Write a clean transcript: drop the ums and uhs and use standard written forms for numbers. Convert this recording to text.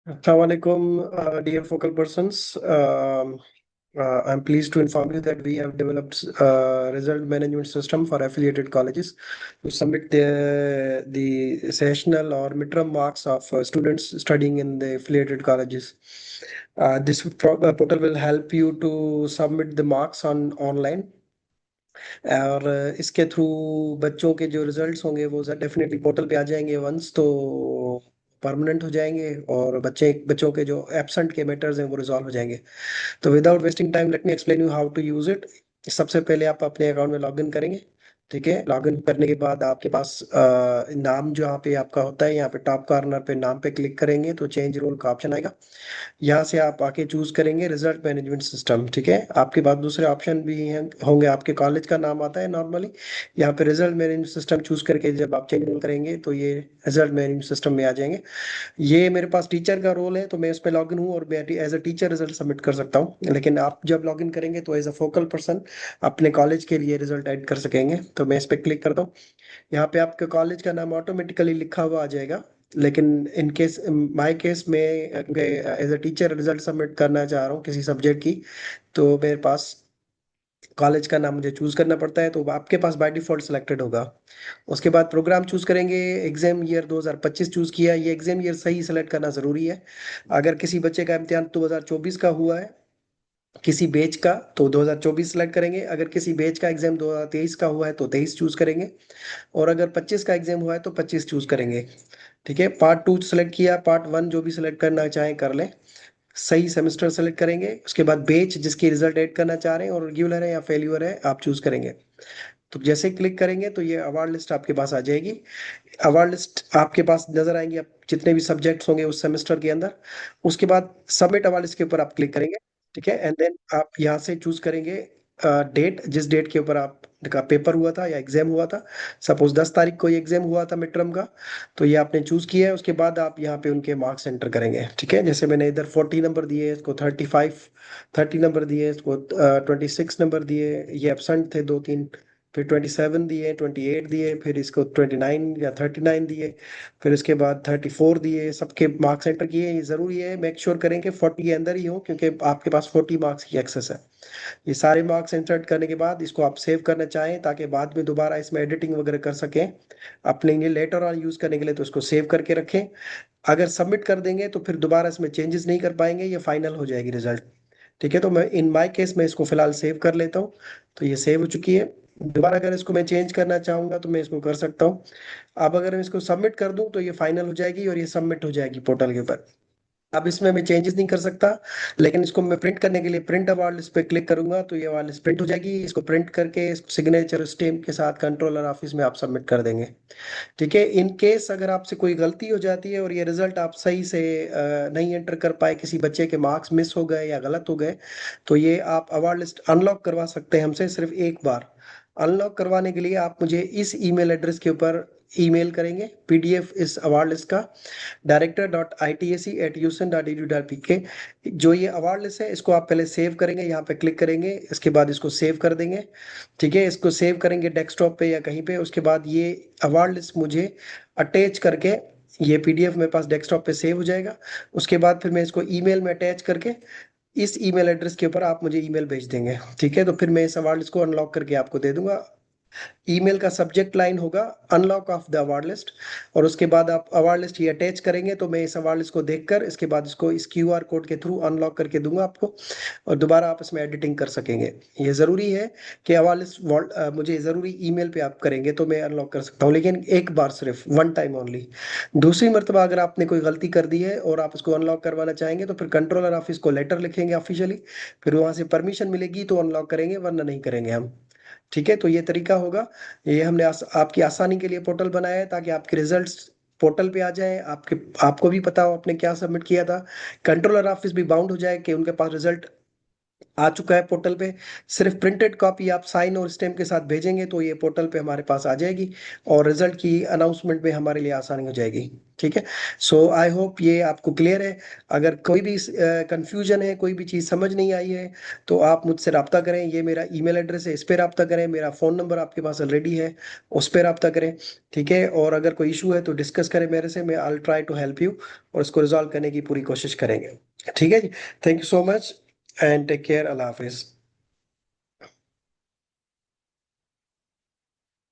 Assalamualaikum, dear focal persons. I'm pleased to inform you that we have developed a result management system for affiliated colleges to submit the sessional or midterm marks of students studying in the affiliated colleges. This portal will help you to submit the marks on online और इसके through बच्चों के जो results होंगे वो definitely portal पे आ जाएंगे once तो परमानेंट हो जाएंगे और बच्चों के जो एब्सेंट के मैटर्स हैं वो रिजॉल्व हो जाएंगे। तो without wasting time let me explain you how to use it. सबसे पहले आप अपने अकाउंट में लॉगिन करेंगे। ठीक है, लॉगिन करने के बाद आपके पास नाम जो यहाँ पे आपका होता है, यहाँ पे टॉप कॉर्नर पे नाम पे क्लिक करेंगे तो चेंज रोल का ऑप्शन आएगा। यहाँ से आप आके चूज करेंगे रिजल्ट मैनेजमेंट सिस्टम। ठीक है, आपके पास दूसरे ऑप्शन भी होंगे। आपके कॉलेज का नाम आता है नॉर्मली, यहाँ पे रिजल्ट मैनेजमेंट सिस्टम चूज करके जब आप चेंज करेंगे तो ये रिजल्ट मैनेजमेंट सिस्टम में आ जाएंगे। ये मेरे पास टीचर का रोल है तो मैं इस पे लॉगिन हूँ और मैं as a teacher result submit कर सकता हूँ, लेकिन आप जब लॉगिन करेंगे तो एज अ फोकल पर्सन अपने कॉलेज के लिए रिजल्ट ऐड कर सकेंगे। तो मैं इस पे क्लिक करता हूँ। यहाँ पे आपके कॉलेज का नाम ऑटोमेटिकली लिखा हुआ आ जाएगा, लेकिन इन केस माय केस में as a teacher result submit करना चाह रहा हूँ किसी सब्जेक्ट की, तो मेरे पास कॉलेज का नाम मुझे चूज करना पड़ता है, तो आपके पास बाय डिफॉल्ट सिलेक्टेड होगा। उसके बाद प्रोग्राम चूज करेंगे। एग्जाम ईयर 2025 चूज किया। ये एग्जाम ईयर सही सिलेक्ट करना जरूरी है। अगर किसी बच्चे का इम्तिहान 2024 का हुआ है किसी बेच का तो 2024 सिलेक्ट करेंगे। अगर किसी बेच का एग्जाम 2023 का हुआ है तो 23 चूज करेंगे। और अगर 25 का एग्जाम हुआ है तो 25 चूज करेंगे। ठीक है, पार्ट 2 सेलेक्ट किया, पार्ट 1 जो भी सिलेक्ट करना चाहें कर लें। सही सेमेस्टर सेलेक्ट करेंगे। उसके बाद बेच जिसकी रिजल्ट ऐड करना चाह रहे हैं और रेगुलर है या फेल्यूर है आप चूज करेंगे। तो जैसे क्लिक करेंगे तो ये अवार्ड लिस्ट आपके पास आ जाएगी। अवार्ड लिस्ट आपके पास नजर आएंगी, आप जितने भी सब्जेक्ट्स होंगे उस सेमेस्टर के अंदर। उसके बाद सबमिट अवार्ड लिस्ट के ऊपर आप क्लिक करेंगे। ठीक है, एंड देन आप यहाँ से चूज करेंगे डेट, जिस डेट के ऊपर आप का पेपर हुआ था या एग्जाम हुआ था। सपोज 10 तारीख को ये एग्जाम हुआ था मिड टर्म का, तो ये आपने चूज किया है। उसके बाद आप यहाँ पे उनके मार्क्स एंटर करेंगे। ठीक है, जैसे मैंने इधर 40 नंबर दिए, इसको 35, 30 नंबर दिए, इसको 26 नंबर दिए। ये एबसेंट थे 2-3, फिर 27 दिए, 28 दिए, फिर इसको 29 या 39 दिए, फिर उसके बाद 34 दिए। सबके मार्क्स एंटर किए। ये जरूरी है मेक श्योर करें कि 40 के अंदर ही हो, क्योंकि आपके पास 40 मार्क्स की एक्सेस है। ये सारे मार्क्स इंसर्ट करने के बाद इसको आप सेव करना चाहें ताकि बाद में दोबारा इसमें एडिटिंग वगैरह कर सकें अपने लिए लेटर ऑन यूज करने के लिए, तो इसको सेव करके रखें। अगर सबमिट कर देंगे तो फिर दोबारा इसमें चेंजेस नहीं कर पाएंगे, ये फाइनल हो जाएगी रिजल्ट। ठीक है, तो मैं इन माय केस में इसको फिलहाल सेव कर लेता हूँ। तो ये सेव हो चुकी है। दोबारा अगर इसको मैं चेंज करना चाहूंगा तो मैं इसको कर सकता हूँ। अब अगर मैं इसको सबमिट कर दूं तो ये फाइनल हो जाएगी और ये सबमिट हो जाएगी पोर्टल के ऊपर। अब इसमें मैं चेंजेस नहीं कर सकता, लेकिन इसको मैं प्रिंट करने के लिए प्रिंट अवार्ड लिस्ट पे क्लिक करूंगा तो ये अवार्ड लिस्ट प्रिंट हो जाएगी। इसको प्रिंट करके सिग्नेचर स्टैम्प के साथ कंट्रोलर ऑफिस में आप सबमिट कर देंगे। ठीक है, इन केस अगर आपसे कोई गलती हो जाती है और ये रिजल्ट आप सही से नहीं एंटर कर पाए, किसी बच्चे के मार्क्स मिस हो गए या गलत हो गए, तो ये आप अवार्ड लिस्ट अनलॉक करवा सकते हैं हमसे सिर्फ एक बार। अनलॉक करवाने के लिए आप मुझे इस ईमेल एड्रेस के ऊपर ईमेल करेंगे पीडीएफ इस अवार्ड लिस्ट का director.itse@usen.edu.pk। जो ये अवार्ड लिस्ट है इसको आप पहले सेव करेंगे, यहाँ पे क्लिक करेंगे, इसके बाद इसको सेव कर देंगे। ठीक है, इसको सेव करेंगे डेस्कटॉप पे या कहीं पे। उसके बाद ये अवार्ड लिस्ट मुझे अटैच करके, ये पीडीएफ मेरे पास डेस्कटॉप पे सेव हो जाएगा। उसके बाद फिर मैं इसको ईमेल में अटैच करके इस ईमेल एड्रेस के ऊपर आप मुझे ईमेल भेज देंगे। ठीक है, तो फिर मैं इस अवार्ड लिस्ट को अनलॉक करके आपको दे दूंगा। ईमेल का सब्जेक्ट लाइन होगा unlock of the award list, और उसके बाद आप अवार्ड लिस्ट ये अटैच करेंगे तो मैं इस अवार्ड लिस्ट को देखकर इसके बाद इसको इस क्यूआर कोड के थ्रू अनलॉक करके दूंगा आपको, और दोबारा आप इसमें एडिटिंग कर सकेंगे। ये जरूरी है कि अवार्ड लिस्ट मुझे जरूरी ईमेल पे आप करेंगे तो मैं अनलॉक कर सकता हूँ, लेकिन एक बार सिर्फ वन टाइम ओनली। दूसरी मरतबा अगर आपने कोई गलती कर दी है और आप उसको अनलॉक करवाना चाहेंगे तो फिर कंट्रोलर ऑफिस को लेटर लिखेंगे ऑफिशियली, फिर वहां से परमिशन मिलेगी तो अनलॉक करेंगे, वरना नहीं करेंगे हम। ठीक है, तो ये तरीका होगा। ये हमने आपकी आसानी के लिए पोर्टल बनाया है ताकि आपके रिजल्ट्स पोर्टल पे आ जाए, आपको भी पता हो आपने क्या सबमिट किया था। कंट्रोलर ऑफिस भी बाउंड हो जाए कि उनके पास रिजल्ट आ चुका है पोर्टल पे। सिर्फ प्रिंटेड कॉपी आप साइन और स्टैम्प के साथ भेजेंगे तो ये पोर्टल पे हमारे पास आ जाएगी, और रिजल्ट की अनाउंसमेंट में हमारे लिए आसानी हो जाएगी। ठीक है। सो आई होप ये आपको क्लियर है। अगर कोई भी कंफ्यूजन है, कोई भी चीज़ समझ नहीं आई है, तो आप मुझसे रब्ता करें। ये मेरा ईमेल एड्रेस है, इस पर रब्ता करें। मेरा फ़ोन नंबर आपके पास ऑलरेडी है, उस पर रब्ता करें। ठीक है। और अगर कोई इशू है तो डिस्कस करें मेरे से, मैं I try to help you, और इसको रिजॉल्व करने की पूरी कोशिश करेंगे। ठीक है जी। Thank you so much and take care. अल्लाह हाफिज।